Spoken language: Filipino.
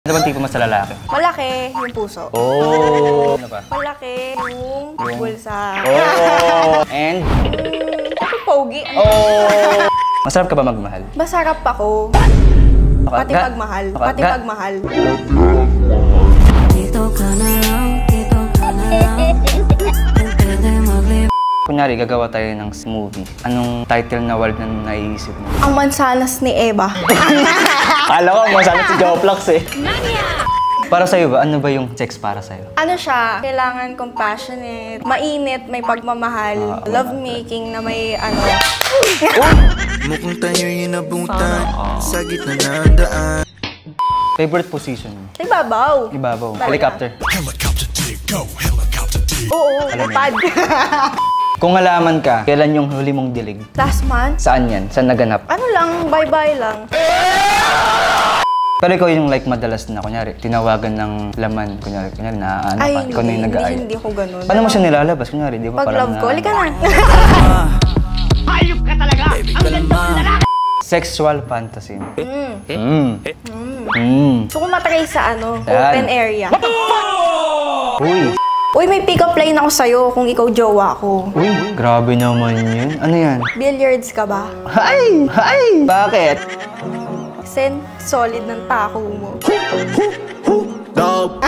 Ano bang tipo mo sa lalaki? Malaki yung puso. Oh! Ano pa? Malaki yung bulsa. Oh! And? Pogi. Oh! Masarap ka ba magmahal? Masarap ako. Pati magmahal. Pati magmahal. Kunyari, gagawa tayo ng movie. Anong title na word na naiisip mo? Ang mansanas ni Eva. Alam ko, masarap si Joplox eh. Para sa'yo ba? Ano ba yung sex para sa'yo? Ano siya? Kailangan compassionate, mainit, may pagmamahal, lovemaking na may ano. Mukhang tayo'y inabutan sa gitna ng daan. Favorite position mo? Sa ibabaw. Ibabaw. Helicopter. Helicopter dig, go, helicopter dig. Oo, Alam mo pad. Kung alaman ka, kailan yung huli mong dilig? Last month? Saan yan? Saan naganap? Ano lang, bye-bye lang. Pero ikaw yung like madalas na, kunyari, tinawagan ng laman, kunyari naaano ka, ikaw na yung nag-aay. Hindi ko ganun. Paano mo siya nilalabas? Kunyari, di ba Pag love ko, halika na. Hayop ka talaga! Ang ganda mo lalaki! Sexual fantasy mo. Gusto ko matry sa ano, Yan. open area. Uy! Uy, may pick-up line ako sa'yo kung ikaw jowa ko. Uy! Grabe naman yun. Ano yan? Billiards ka ba? Ay! Ay! Bakit? Sen, solid ng tako mo. Dope.